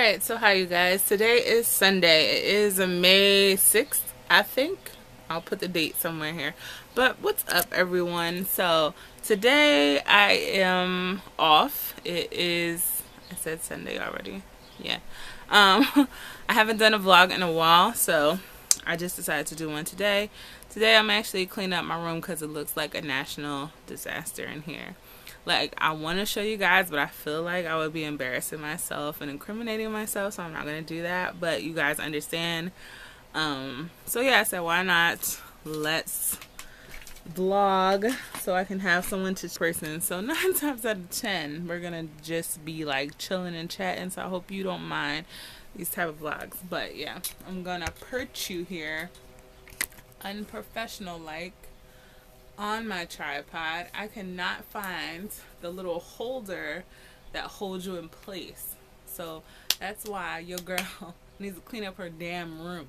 Alright, so hi you guys. Today is Sunday. It is May 6th, I think. I'll put the date somewhere here. But what's up, everyone? So today I am off. It is, I said Sunday already. Yeah. I haven't done a vlog in a while, so I just decided to do one today. Today I'm actually cleaning up my room because it looks like a national disaster in here. Like, I want to show you guys, but I feel like I would be embarrassing myself and incriminating myself, so I'm not going to do that. But you guys understand. So yeah, I said, why not? Let's vlog so I can have someone to person. So 9 times out of 10, we're going to just be like chilling and chatting. So I hope you don't mind these type of vlogs. But yeah, I'm going to perch you here, unprofessional like, on my tripod. I cannot find the little holder that holds you in place, so that's why your girl needs to clean up her damn room.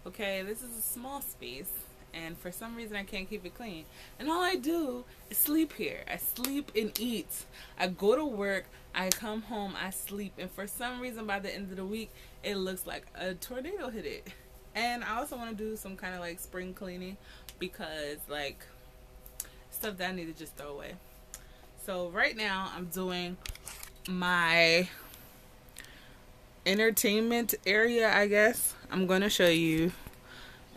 Okay, this is a small space and for some reason I can't keep it clean, and all I do is sleep here. I sleep and eat. I go to work, I come home, I sleep, and for some reason by the end of the week it looks like a tornado hit it. And I also want to do some kind of like spring cleaning because like stuff that I need to just throw away. So right now I'm doing my entertainment area, I guess. I'm going to show you.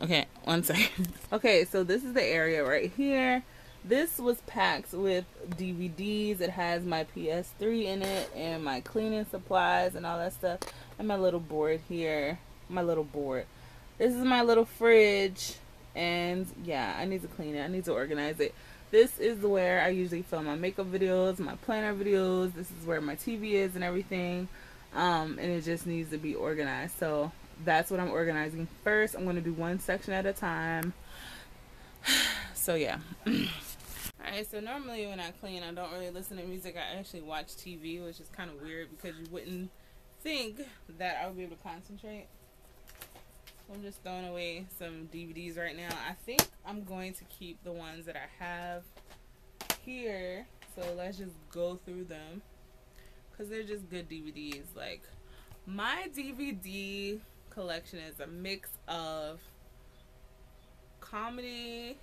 Okay, one second. Okay, so this is the area right here. This was packed with DVDs. It has my PS3 in it and my cleaning supplies and all that stuff. And my little board here. My little board. This is my little fridge. And yeah, I need to clean it. I need to organize it. This is where I usually film my makeup videos, my planner videos. This is where my TV is and everything. And it just needs to be organized. So that's what I'm organizing first. I'm going to do one section at a time. So yeah. Alright, so normally when I clean, I don't really listen to music. I actually watch TV, which is kind of weird because you wouldn't think that I would be able to concentrate. I'm just throwing away some DVDs right now. I think I'm going to keep the ones that I have here. So let's just go through them because they're just good DVDs. Like, my DVD collection is a mix of comedy.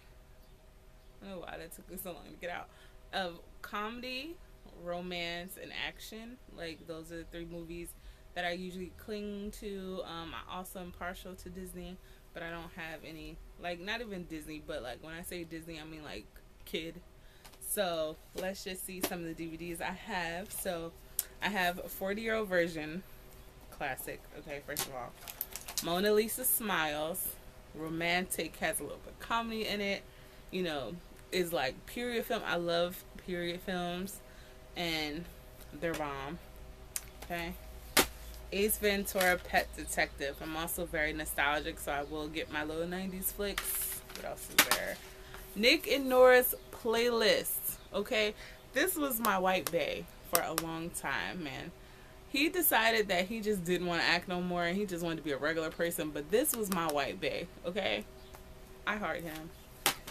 I don't know why that took me so long to get out. Of comedy, romance, and action. Like, those are the 3 movies that I usually cling to. I also am partial to Disney, but I don't have any, like, not even Disney, but like when I say Disney I mean like kid. So let's just see some of the DVDs I have. So I have a 40-year-old version, classic. Okay, first of all, Mona Lisa Smiles, romantic, has a little bit of comedy in it, you know, is like period film. I love period films and they're bomb. Okay, Ace Ventura, Pet Detective. I'm also very nostalgic, so I will get my little 90s flicks. What else is there? Nick and Nora's Playlist. Okay, this was my white bae for a long time, man. He decided that he just didn't want to act no more and he just wanted to be a regular person, but this was my white bae, okay? I heart him,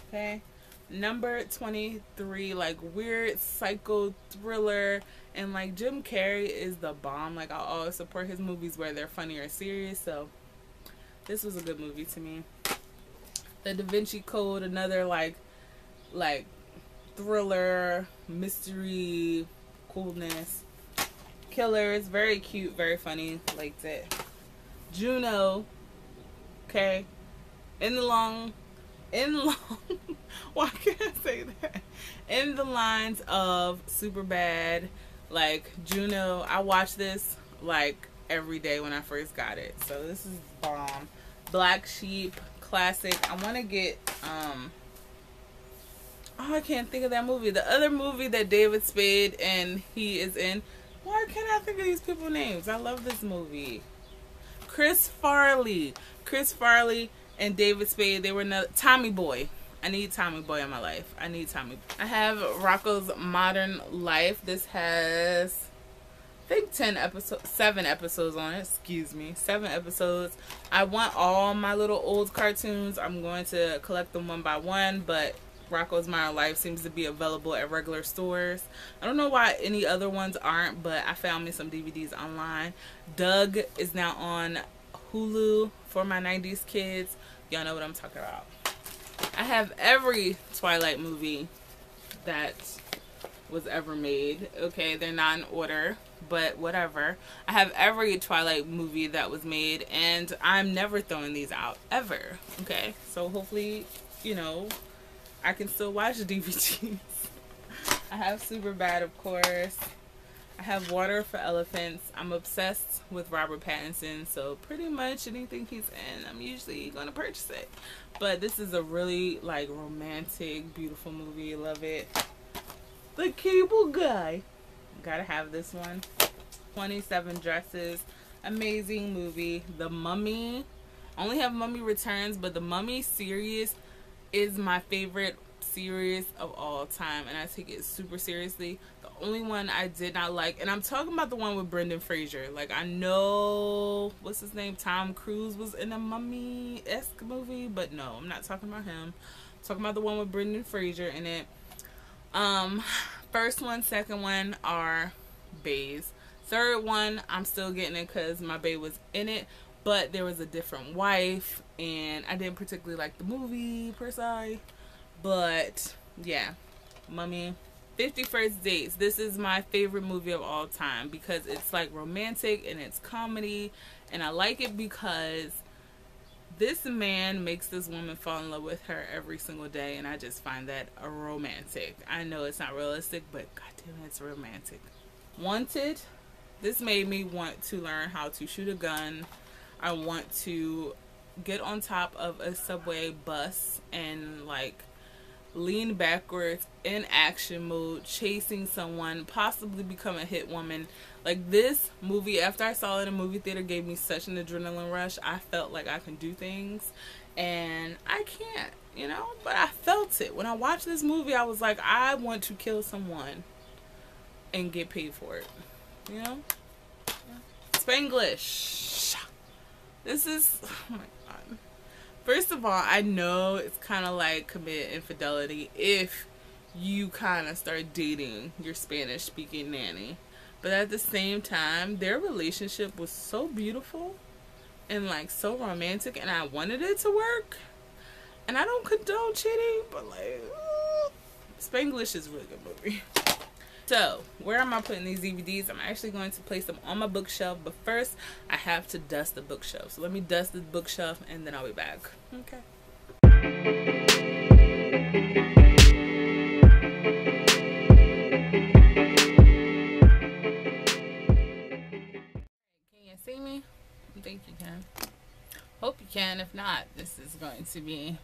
okay? Number 23, like weird psycho thriller, and like Jim Carrey is the bomb. Like, I'll always support his movies where they're funny or serious, so this was a good movie to me. The Da Vinci Code, another like thriller, mystery, coolness. Killers, very cute, very funny, liked it. Juno, okay. In the long why can't I say that? In the lines of Superbad, like Juno, I watched this like every day when I first got it. So this is bomb. Black Sheep, classic. I want to get oh, I can't think of that movie. The other movie that David Spade and he is in. Why can't I think of these people's names? I love this movie. Chris Farley and David Spade, they were Tommy Boy. I need Tommy Boy in my life. I need Tommy Boy. I have Rocco's Modern Life. This has, I think 7 episodes on it. Excuse me, 7 episodes. I want all my little old cartoons. I'm going to collect them one by one, but Rocco's Modern Life seems to be available at regular stores. I don't know why any other ones aren't, but I found me some DVDs online. Doug is now on Hulu for my 90s kids. Y'all know what I'm talking about. I have every Twilight movie that was ever made. Okay, they're not in order, but whatever. I have every Twilight movie that was made, and I'm never throwing these out, ever. Okay, so hopefully, you know, I can still watch DVDs. I have Superbad, of course. I have Water for Elephants. I'm obsessed with Robert Pattinson, so pretty much anything he's in, I'm usually going to purchase it. But this is a really, like, romantic, beautiful movie. Love it. The Cable Guy. Gotta have this one. 27 Dresses. Amazing movie. The Mummy. I only have Mummy Returns, but the Mummy series is my favorite series of all time, and I take it super seriously. The only one I did not like, and I'm talking about the one with Brendan Fraser. Like, I know, what's his name, Tom Cruise was in a Mummy-esque movie, but no, I'm not talking about him. I'm talking about the one with Brendan Fraser in it. First one, second one are baes. Third one, I'm still getting it because my bae was in it, but there was a different wife, and I didn't particularly like the movie per se. But yeah, Mummy. 50 First Dates. This is my favorite movie of all time because it's like romantic and it's comedy, and I like it because this man makes this woman fall in love with her every single day, and I just find that romantic. I know it's not realistic, but goddamn, it's romantic. Wanted. This made me want to learn how to shoot a gun. I want to get on top of a subway bus and like lean backwards in action mode, chasing someone, possibly become a hit woman. Like, this movie, after I saw it in a movie theater, gave me such an adrenaline rush. I felt like I can do things, and I can't, you know, but I felt it. When I watched this movie, I was like, I want to kill someone and get paid for it, you know? Yeah. Spanglish. This is, oh my god. First of all, I know it's kind of like commit infidelity if you kind of start dating your Spanish-speaking nanny. But at the same time, their relationship was so beautiful and like so romantic, and I wanted it to work. And I don't condone cheating, but like, Spanglish is a really good movie. So, where am I putting these DVDs? I'm actually going to place them on my bookshelf, but first, I have to dust the bookshelf. So let me dust the bookshelf, and then I'll be back. Okay. Can you see me? I think you can. Hope you can. If not, this is going to be...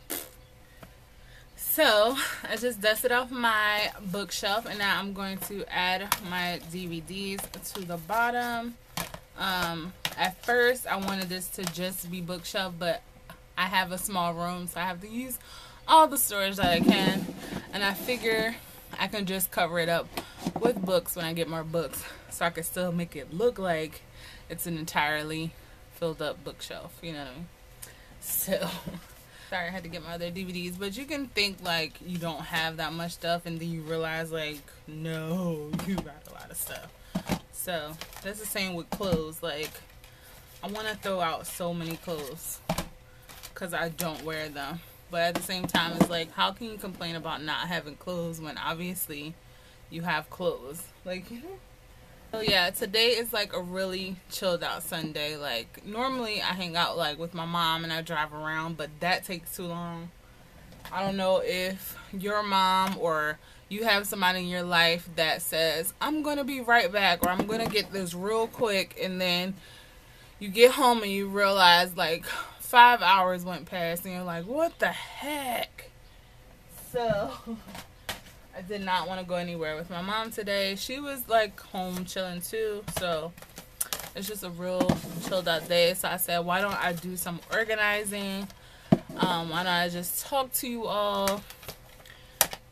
So, I just dusted off my bookshelf, and now I'm going to add my DVDs to the bottom. At first, I wanted this to just be bookshelf, but I have a small room, so I have to use all the storage that I can. And I figure I can just cover it up with books when I get more books, so I can still make it look like it's an entirely filled up bookshelf, you know what I mean? So... Sorry, I had to get my other DVDs, but you can think like you don't have that much stuff, and then you realize like, no, you got a lot of stuff. So that's the same with clothes. Like, I want to throw out so many clothes because I don't wear them, but at the same time, it's like, how can you complain about not having clothes when obviously you have clothes? Like, you know. So yeah, today is like a really chilled out Sunday. Like, normally I hang out like with my mom and I drive around, but that takes too long. I don't know if your mom or you have somebody in your life that says, I'm gonna be right back, or I'm gonna get this real quick, and then you get home and you realize like 5 hours went past and you're like, what the heck? So I did not want to go anywhere with my mom today. She was like home chilling too, so it's just a real chilled out day. So I said, why don't I do some organizing? Why don't I just talk to you all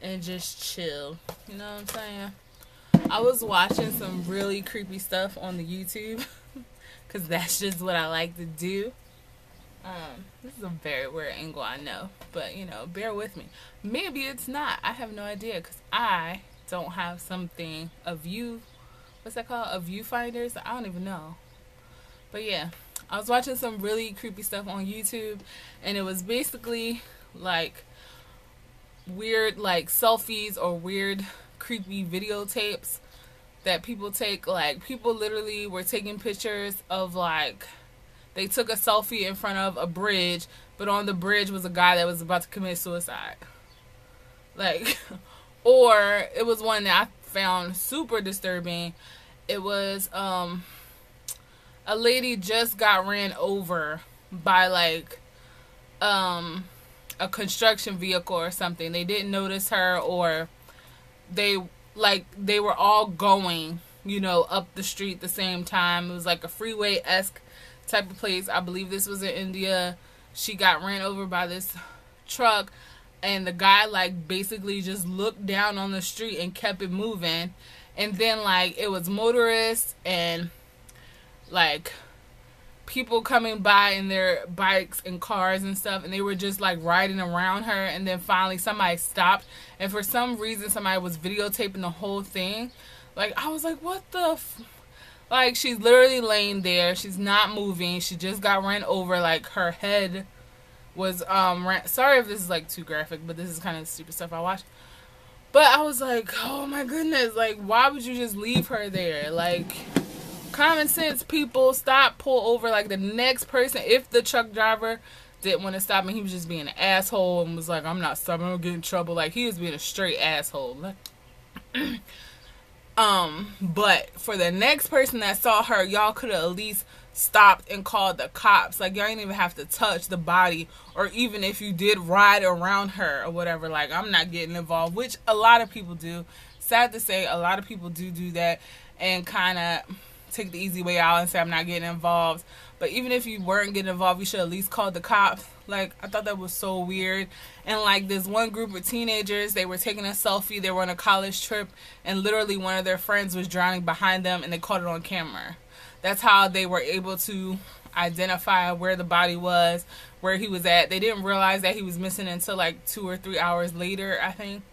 and just chill? You know what I'm saying? I was watching some really creepy stuff on the YouTube because that's just what I like to do. This is a very weird angle, I know, but you know, bear with me. Maybe it's not. I have no idea because I don't have something, a view, what's that called? A viewfinder? So I don't even know. But yeah, I was watching some really creepy stuff on YouTube, and it was basically like weird like selfies or weird creepy videotapes that people take. Like people literally were taking pictures of like, they took a selfie in front of a bridge, but on the bridge was a guy that was about to commit suicide. Like, or it was one that I found super disturbing. It was a lady just got ran over by like a construction vehicle or something. They didn't notice her, or they were all going, you know, up the street at the same time. It was like a freeway-esque type of place. I believe this was in India. She got ran over by this truck, and the guy like basically just looked down on the street and kept it moving. And then like it was motorists and like people coming by in their bikes and cars and stuff, and they were just like riding around her. And then finally somebody stopped, and for some reason somebody was videotaping the whole thing. Like I was like, what the like, she's literally laying there, she's not moving, she just got ran over. Like her head was sorry if this is like too graphic, but this is kind of stupid stuff I watched. But I was like, oh my goodness, like why would you just leave her there? Like, common sense, people, stop, pull over. Like the next person, if the truck driver didn't want to stop and he was just being an asshole and was like, I'm not stopping, I'm gonna get in trouble, like he was being a straight asshole. But for the next person that saw her, y'all could have at least stopped and called the cops. Like y'all didn't even have to touch the body, or even if you did ride around her or whatever, like I'm not getting involved, which a lot of people do. Sad to say, a lot of people do that and kind of take the easy way out and say I'm not getting involved. But even if you weren't getting involved, you should at least call the cops. Like, I thought that was so weird. And like this one group of teenagers, they were taking a selfie, they were on a college trip, and literally one of their friends was drowning behind them, and they caught it on camera. That's how they were able to identify where the body was, where he was at. They didn't realize that he was missing until like 2 or 3 hours later, I think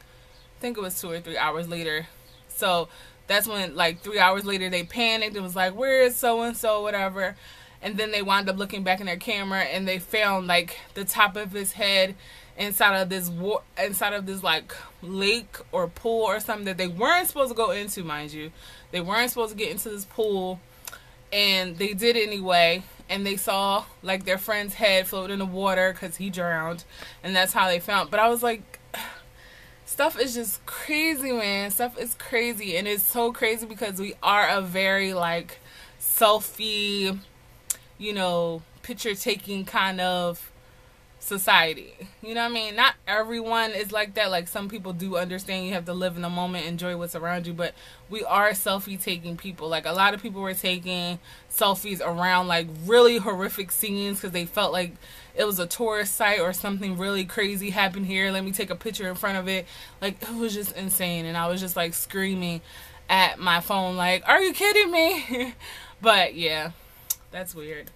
it was 2 or 3 hours later. So that's when, like, 3 hours later, they panicked and was like, where is so-and-so, whatever. And then they wound up looking back in their camera, and they found, like, the top of his head inside of this, like, lake or pool or something that they weren't supposed to go into, mind you. They weren't supposed to get into this pool, and they did anyway. And they saw, like, their friend's head float in the water because he drowned, and that's how they found. But I was like, stuff is just crazy, man. Stuff is crazy. And it's so crazy because we are a very, like, selfie, you know, picture taking kind of society. You know what I mean? Not everyone is like that. Like, some people do understand you have to live in the moment, enjoy what's around you, but we are selfie taking people. Like, a lot of people were taking selfies around like really horrific scenes because they felt like it was a tourist site or something really crazy happened here, let me take a picture in front of it. Like, it was just insane, and I was just like screaming at my phone like, are you kidding me? But yeah, that's weird.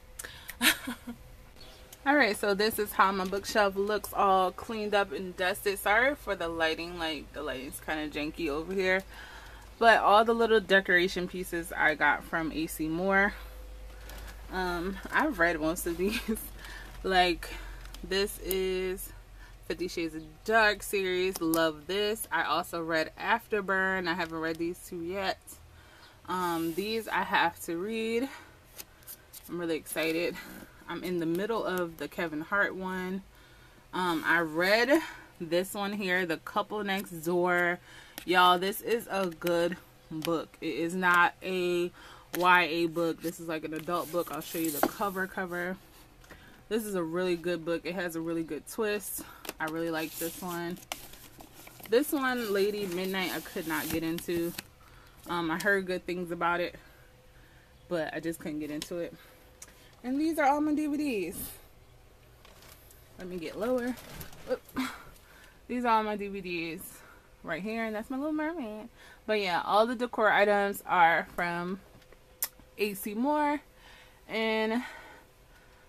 Alright, so this is how my bookshelf looks, all cleaned up and dusted. Sorry for the lighting, like the lighting's kind of janky over here. But all the little decoration pieces I got from A.C. Moore. I've read most of these. Like, this is 50 Shades of Dark series. Love this. I also read Afterburn. I haven't read these two yet. These I have to read. I'm really excited. I'm in the middle of the Kevin Hart one. I read this one here, The Couple Next Door. Y'all, this is a good book. It is not a YA book. This is like an adult book. I'll show you the cover. This is a really good book. It has a really good twist. I really like this one. This one, Lady Midnight, I could not get into. I heard good things about it, but I just couldn't get into it. And these are all my DVDs. Let me get lower. Oop. These are all my DVDs right here, and that's my Little Mermaid. But yeah, all the decor items are from A.C. Moore, and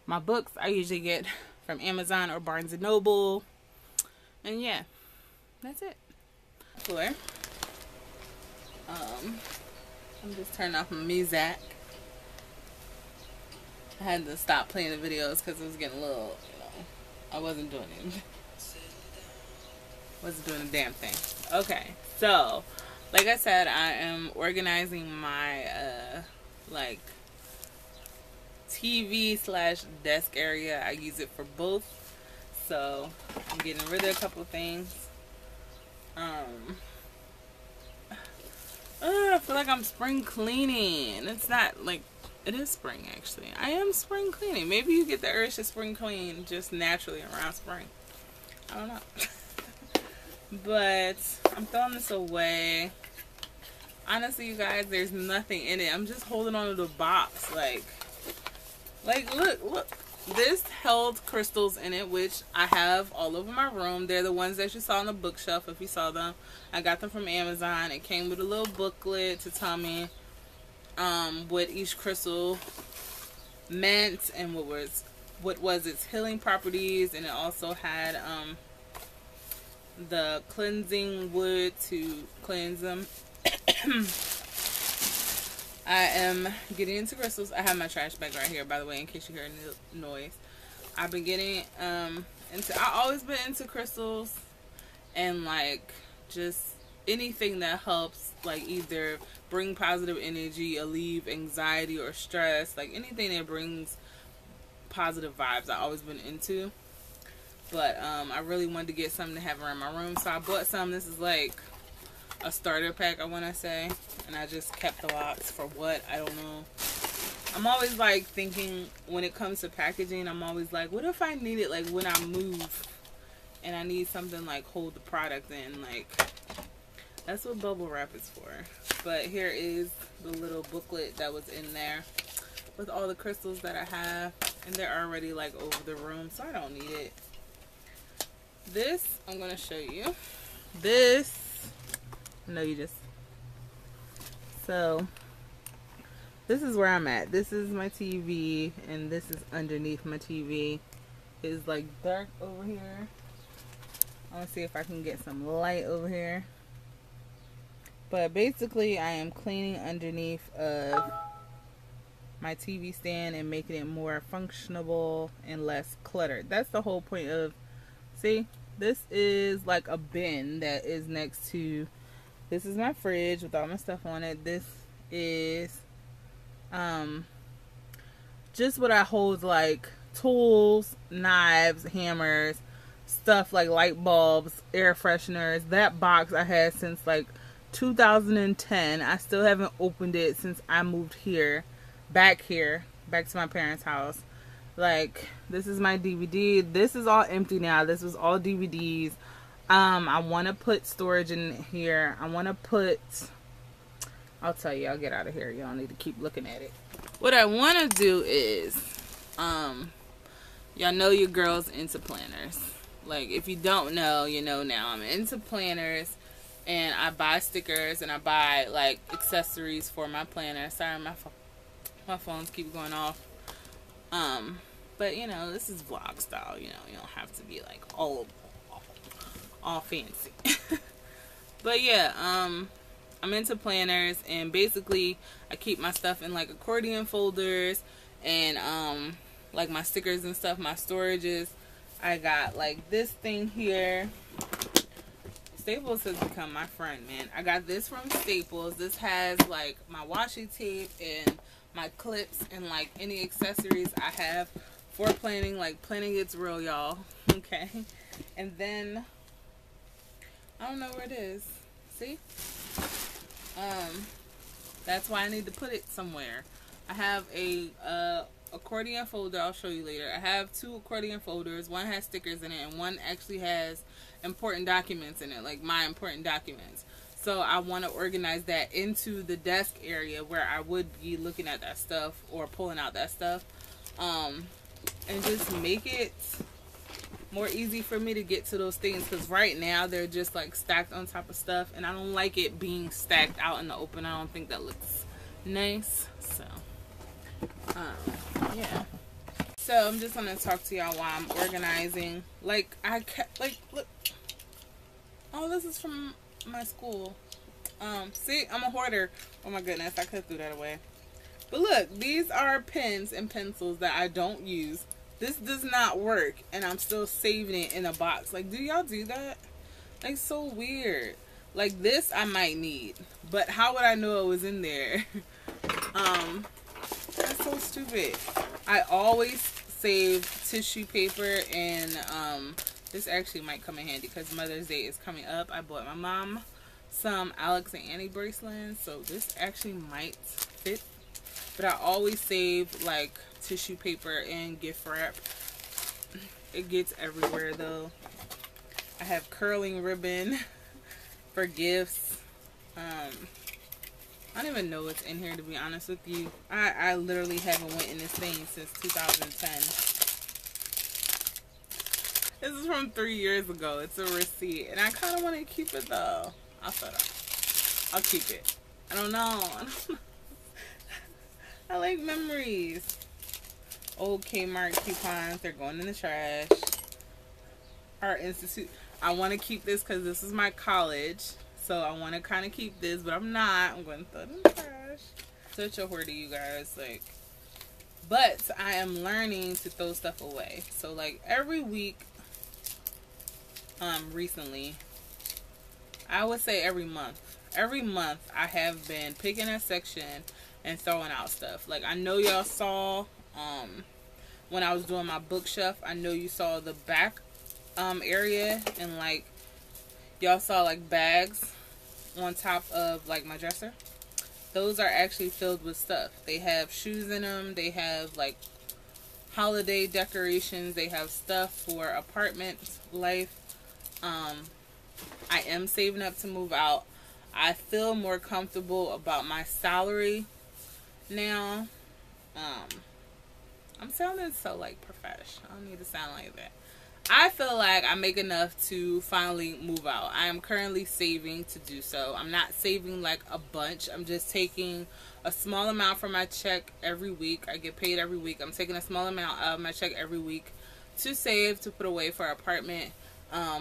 My books I usually get from Amazon or Barnes & Noble. And yeah, that's it. Floor. I'm just turning off my music. I had to stop playing the videos because it was getting a little, you know, I wasn't doing it. Wasn't doing a damn thing. Okay, so like I said, I am organizing my like TV / desk area. I use it for both, so I'm getting rid of a couple things. I feel like I'm spring cleaning. It's not like, it is spring actually. I am spring cleaning. Maybe you get the urge to spring clean just naturally around spring. I don't know. But I'm throwing this away. Honestly, you guys, there's nothing in it. I'm just holding on to the box. Like look. This held crystals in it, which I have all over my room. They're the ones that you saw on the bookshelf, if you saw them. I got them from Amazon. It came with a little booklet to tell me what each crystal meant and what was its healing properties, and it also had the cleansing wood to cleanse them. I am getting into crystals. I have my trash bag right here, by the way, in case you hear any noise. I've been getting I've always been into crystals and like just anything that helps, like either bring positive energy, alleviate anxiety or stress, like anything that brings positive vibes. I've always been into. But I really wanted to get something to have around my room, so I bought some. This is like a starter pack, I want to say, and I just kept the box for what, I don't know. I'm always like thinking when it comes to packaging, I'm always like, what if I need it like when I move and I need something like hold the product in, like that's what bubble wrap is for. But here is the little booklet that was in there with all the crystals that I have, and they're already like over the room, so I don't need it. This I'm gonna show you. This, no, you just, so this is where I'm at. This is my TV, and this is underneath my TV. It's like dark over here. I want to see if I can get some light over here. But basically, I am cleaning underneath of my TV stand and making it more functionable and less cluttered. That's the whole point of, see, this is like a bin that is next to, this is my fridge with all my stuff on it. This is just what I hold, like tools, knives, hammers, stuff like light bulbs, air fresheners. That box I had since like 2010. I still haven't opened it since I moved back to my parents' house. Like, this is my DVD. This is all empty now. This was all DVDs. I want to put storage in here. I want to put, I'll tell you, I'll get out of here. You don't need to keep looking at it. What I want to do is, y'all know your girl's into planners. Like, if you don't know, you know now. I'm into planners, and I buy stickers, and I buy, like, accessories for my planner. Sorry, my phones keep going off. But, you know, this is vlog style, you know. You don't have to be, like, all fancy. But, yeah, I'm into planners, and basically I keep my stuff in like accordion folders, and like my stickers and stuff, my storages. I got like this thing here. Staples has become my friend, man. I got this from Staples. This has like my washi tape and my clips and like any accessories I have for planning. Like, planning gets real, y'all. Okay. And then I don't know where it is. See? That's why I need to put it somewhere. I have a accordion folder. I'll show you later. I have 2 accordion folders. One has stickers in it, and one actually has important documents in it, like my important documents. So I want to organize that into the desk area where I would be looking at that stuff or pulling out that stuff, and just make it more easy for me to get to those things, because right now they're just like stacked on top of stuff, and I don't like it being stacked out in the open. I don't think that looks nice. So yeah. So So I'm just gonna talk to y'all while I'm organizing. Like I kept like look. Oh, this is from my school. See, I'm a hoarder. Oh my goodness, I could have threw that away. But look, these are pens and pencils that I don't use. This does not work, and I'm still saving it in a box. Like, do y'all do that? Like, so weird. Like, this I might need, but how would I know it was in there? That's so stupid. I always save tissue paper, and this actually might come in handy because Mother's Day is coming up. I bought my mom some Alex and Annie bracelets, so this actually might fit. But I always save like tissue paper and gift wrap. It gets everywhere though. I have curling ribbon for gifts. I don't even know what's in here, to be honest with you. I literally haven't went in this thing since 2010. This is from 3 years ago. It's a receipt, and I kind of want to keep it though. I'll keep it. I don't know. I like memories. Old Kmart coupons. They're going in the trash. Art Institute. I want to keep this because this is my college. So I want to kind of keep this, but I'm not. I'm going to throw it in the trash. Such a hoarder, you guys. Like, but I am learning to throw stuff away. So like every week, recently, I would say every month. Every month I have been picking a section and throwing out stuff. Like, I know y'all saw when I was doing my bookshelf, I know you saw the back area, and like y'all saw like bags on top of like my dresser. Those are actually filled with stuff. They have shoes in them. They have like holiday decorations. They have stuff for apartment life. I am saving up to move out. I feel more comfortable about my salary now. I'm sounding so like professional. I don't need to sound like that. I feel like I make enough to finally move out. I am currently saving to do so. I'm not saving like a bunch. I'm just taking a small amount from my check every week. I get paid every week. I'm taking a small amount of my check every week to save, to put away for an apartment.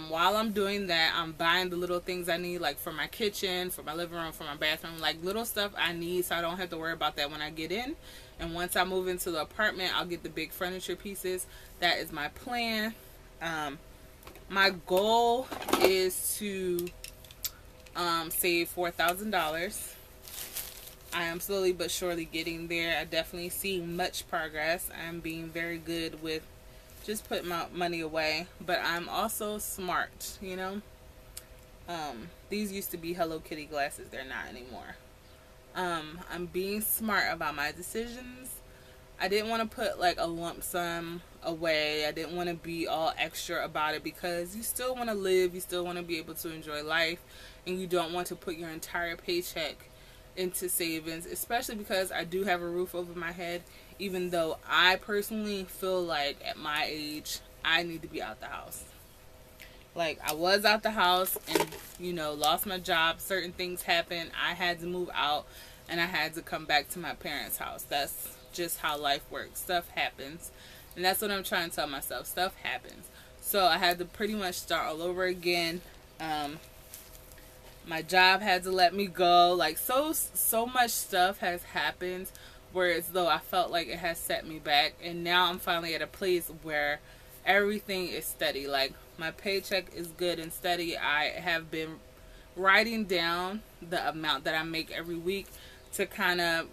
While I'm doing that, I'm buying the little things I need, like for my kitchen, for my living room, for my bathroom, like little stuff I need so I don't have to worry about that when I get in. And once I move into the apartment, I'll get the big furniture pieces. That is my plan. My goal is to save $4,000. I am slowly but surely getting there. I definitely see much progress. I'm being very good with just putting my money away, but I'm also smart, you know. These used to be Hello Kitty glasses. They're not anymore. I'm being smart about my decisions. I didn't want to put like a lump sum away. I didn't want to be all extra about it, because you still want to live, you still want to be able to enjoy life, and you don't want to put your entire paycheck into savings, especially because I do have a roof over my head, even though I personally feel like at my age I need to be out the house. Like, I was out the house and, you know, lost my job. Certain things happened. I had to move out and I had to come back to my parents' house. That's just how life works. Stuff happens. And that's what I'm trying to tell myself. Stuff happens. So I had to pretty much start all over again. My job had to let me go. Like, so much stuff has happened where it's though I felt like it has set me back. And now I'm finally at a place where everything is steady. Like, my paycheck is good and steady. I have been writing down the amount that I make every week to kind of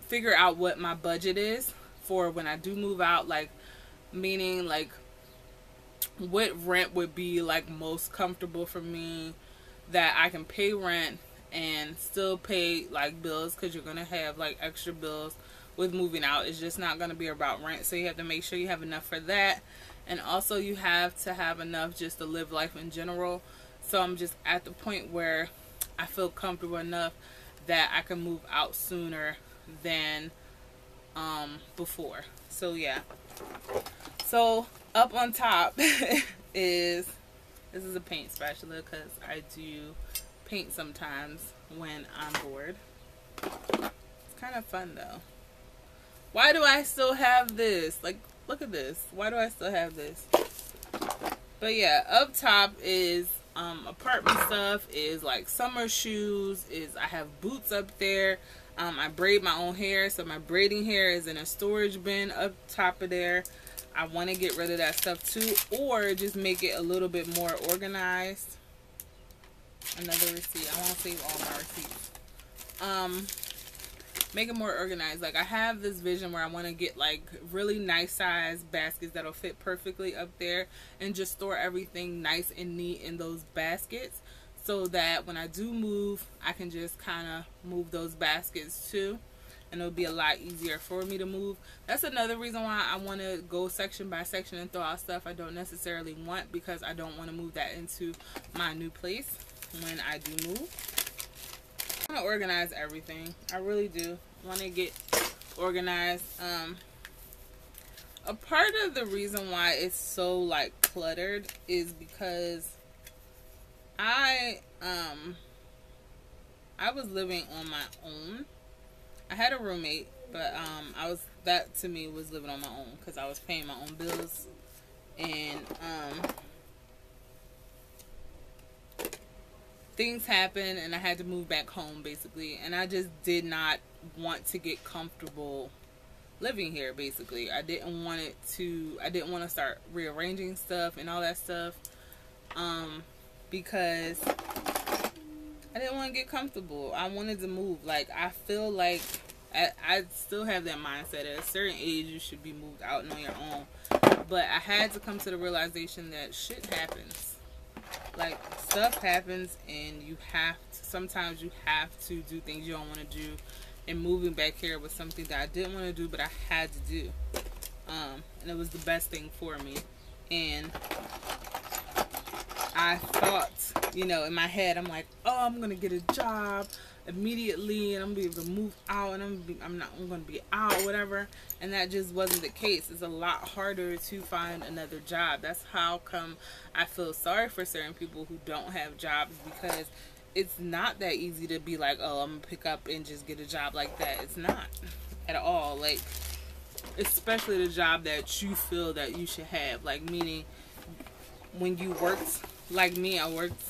figure out what my budget is for when I do move out. Like, meaning like what rent would be like most comfortable for me, that I can pay rent and still pay like bills, because you're gonna have like extra bills with moving out. It's just not gonna be about rent, so you have to make sure you have enough for that, and also you have to have enough just to live life in general. So I'm just at the point where I feel comfortable enough that I can move out sooner than before. So yeah, so up on top is, this is a paint spatula, because I do paint sometimes when I'm bored. It's kind of fun though. Why do I still have this? Like, look at this. Why do I still have this? But yeah, up top is apartment stuff, is like summer shoes, is I have boots up there. I braid my own hair, so my braiding hair is in a storage bin up top of there. I want to get rid of that stuff too, or just make it a little bit more organized. Another receipt. I want to save all my receipts. Make it more organized. Like, I have this vision where I want to get like really nice size baskets that'll fit perfectly up there, and just store everything nice and neat in those baskets, so that when I do move, I can just kind of move those baskets too, and it'll be a lot easier for me to move. That's another reason why I want to go section by section and throw out stuff I don't necessarily want, because I don't want to move that into my new place when I do move. I want to organize everything. I really do want to get organized. A part of the reason why it's so like cluttered is because I was living on my own. I had a roommate, but that to me was living on my own, because I was paying my own bills, and things happened and I had to move back home basically, and I just did not want to get comfortable living here basically. I didn't want to start rearranging stuff and all that stuff, because I didn't want to get comfortable. I wanted to move. Like, I feel like I still have that mindset. At a certain age you should be moved out and on your own, but I had to come to the realization that shit happens. Like, stuff happens, and sometimes you have to do things you don't want to do, and moving back here was something that I didn't want to do, but I had to do, and it was the best thing for me. And I thought, you know, in my head, I'm like, oh, I'm gonna get a job immediately, and I'm gonna be able to move out, and I'm gonna be out, whatever. And that just wasn't the case. It's a lot harder to find another job. That's how come I feel sorry for certain people who don't have jobs, because it's not that easy to be like, oh, I'm gonna pick up and just get a job like that. It's not at all. Like, especially the job that you feel that you should have. Like, meaning when you worked like me, I worked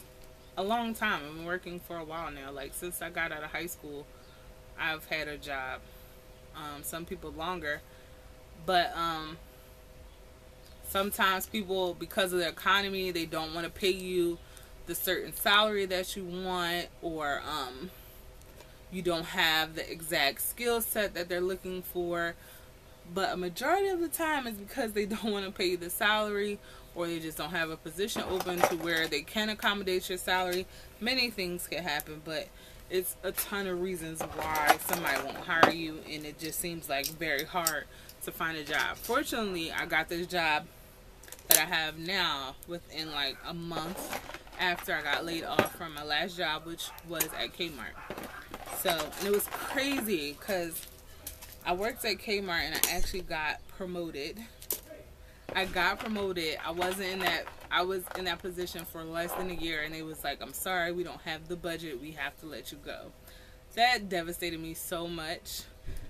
a long time. I've been working for a while now. Like, since I got out of high school, I've had a job. Some people longer, but sometimes people, because of the economy, they don't want to pay you the certain salary that you want, or you don't have the exact skill set that they're looking for. But a majority of the time it's because they don't want to pay you the salary, or they just don't have a position open to where they can accommodate your salary. Many things can happen, but it's a ton of reasons why somebody won't hire you, and it just seems like very hard to find a job. Fortunately, I got this job that I have now within like a month after I got laid off from my last job, which was at Kmart. So, and it was crazy because I worked at Kmart and I actually got promoted. I got promoted. I was in that position for less than a year, and they was like, I'm sorry, we don't have the budget, we have to let you go. That devastated me so much,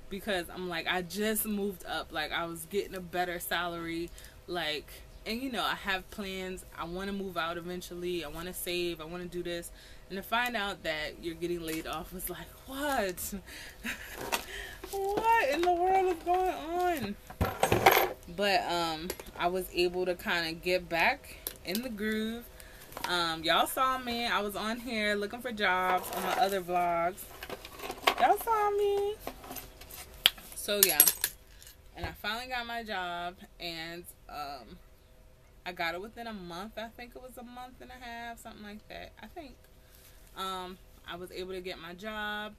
because I'm like, I just moved up. Like, I was getting a better salary, like, and you know, I have plans. I want to move out eventually. I want to save. I want to do this. And to find out that you're getting laid off was like, what? What in the world is going on? But I was able to kind of get back in the groove. Y'all saw me. I was on here looking for jobs on my other vlogs. Y'all saw me. So yeah, and I finally got my job, and I got it within a month. I think it was a month and a half, something like that. I think I was able to get my job,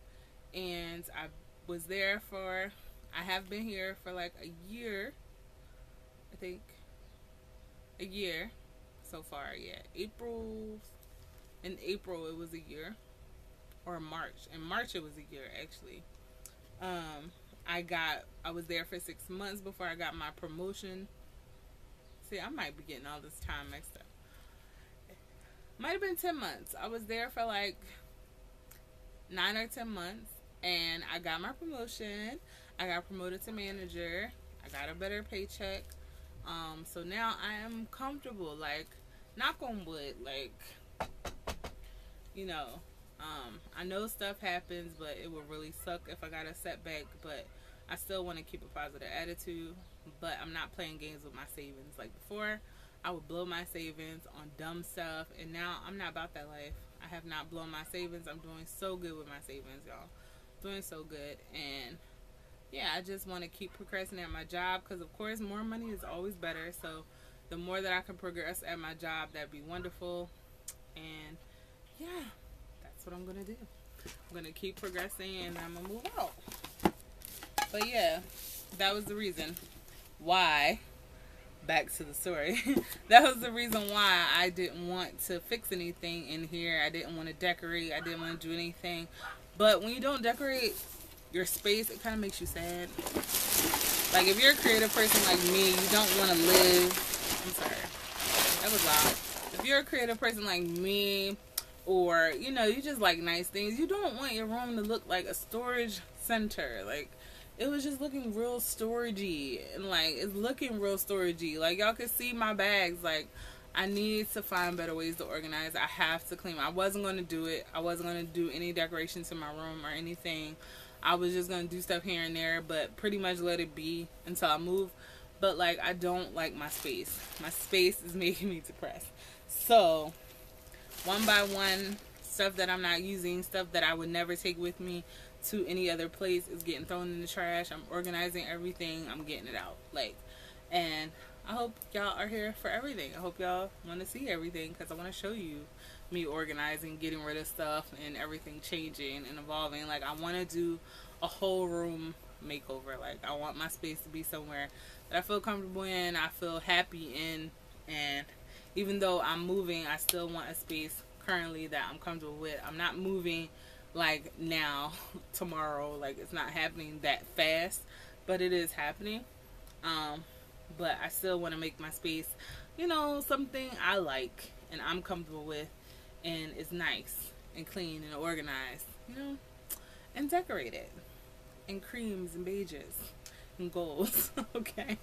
and I was there for, I have been here for like a year. I think a year so far. Yeah, in April it was a year, or March. In March it was a year actually. I was there for 6 months before I got my promotion. See, I might be getting all this time mixed up. Might have been 10 months. I was there for like 9 or 10 months, and I got my promotion. I got promoted to manager. I got a better paycheck. So now I am comfortable. Like, knock on wood. Like, you know, I know stuff happens, but it would really suck if I got a setback. But I still want to keep a positive attitude. But I'm not playing games with my savings. Like before, I would blow my savings on dumb stuff, and now I'm not about that life. I have not blown my savings. I'm doing so good with my savings, y'all. Doing so good. And yeah, I just want to keep progressing at my job, because of course more money is always better. So the more that I can progress at my job, that'd be wonderful. And yeah, that's what I'm gonna do. I'm gonna keep progressing, and I'm gonna move out. But yeah, that was the reason why. Back to the story. That was the reason why I didn't want to fix anything in here. I didn't want to decorate. I didn't want to do anything. But when you don't decorate your space, it kind of makes you sad. Like, if you're a creative person like me, you don't want to live. I'm sorry. That was loud. If you're a creative person like me, or, you know, you just like nice things, you don't want your room to look like a storage center. Like, it was just looking real storagey, and like, it's looking real storagey. Like, y'all can see my bags. Like, I need to find better ways to organize. I have to clean. I wasn't going to do it. I wasn't going to do any decorations in my room or anything. I was just going to do stuff here and there, but pretty much let it be until I move. But like, I don't like my space. My space is making me depressed. So, one by one, stuff that I'm not using, stuff that I would never take with me to any other place, is getting thrown in the trash. I'm organizing everything. I'm getting it out. Like, and I hope y'all are here for everything. I hope y'all want to see everything, because I want to show you me organizing, getting rid of stuff, and everything changing and evolving. Like, I want to do a whole room makeover. Like, I want my space to be somewhere that I feel comfortable in, I feel happy in. And even though I'm moving, I still want a space currently that I'm comfortable with. I'm not moving like now, tomorrow. Like, it's not happening that fast, but it is happening. But I still want to make my space, you know, something I like and I'm comfortable with, and it's nice and clean and organized, you know, and decorated, and creams and beiges and golds. Okay.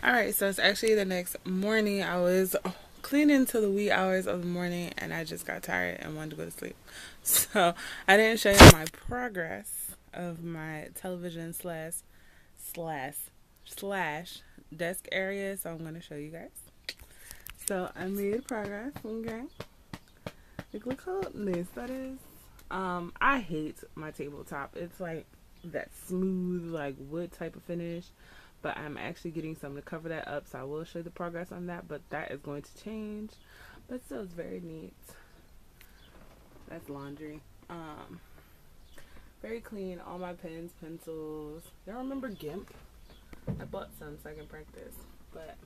Alright, so it's actually the next morning. I was cleaning till the wee hours of the morning, and I just got tired and wanted to go to sleep. So I didn't show you my progress of my television slash desk area, so I'm going to show you guys. So I made progress. Okay, look how nice that is. I hate my tabletop. It's like that smooth, like wood type of finish, but I'm actually getting something to cover that up, so I will show you the progress on that. But that is going to change, but still it's very neat. That's laundry. Very clean. All my pens, pencils. Y'all remember GIMP? I bought some so I can practice. But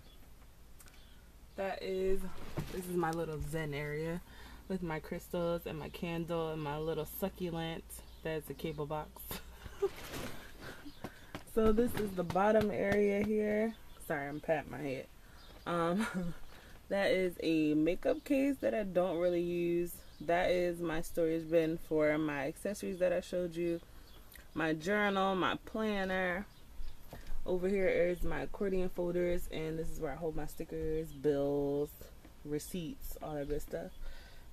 this is my little zen area with my crystals and my candle and my little succulent. That's a cable box. So this is the bottom area here. Sorry, I'm patting my head. That is a makeup case that I don't really use. That is my storage bin for my accessories that I showed you. My journal, my planner. Over here is my accordion folders, and this is where I hold my stickers, bills, receipts, all that good stuff.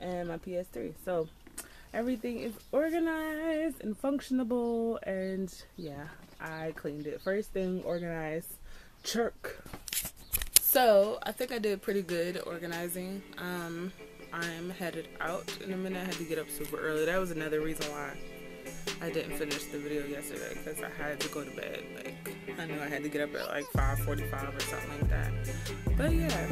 And my PS3. So everything is organized and functionable, and yeah, I cleaned it. First thing, organized. Chirk. So I think I did pretty good organizing. I'm headed out in a minute. I had to get up super early. That was another reason why I didn't finish the video yesterday, because I had to go to bed. Like, I knew I had to get up at like 5:45 or something like that. But yeah,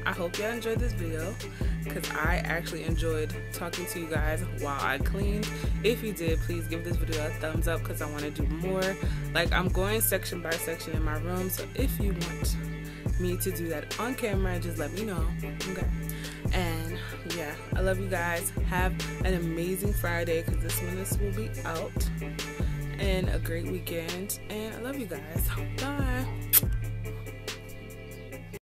I hope y'all enjoyed this video, because I actually enjoyed talking to you guys while I cleaned. If you did, please give this video a thumbs up, because I want to do more. Like, I'm going section by section in my room, so if you want me to do that on camera, just let me know. Okay. And yeah, I love you guys. Have an amazing Friday, because this will be out, and a great weekend. And I love you guys. Bye.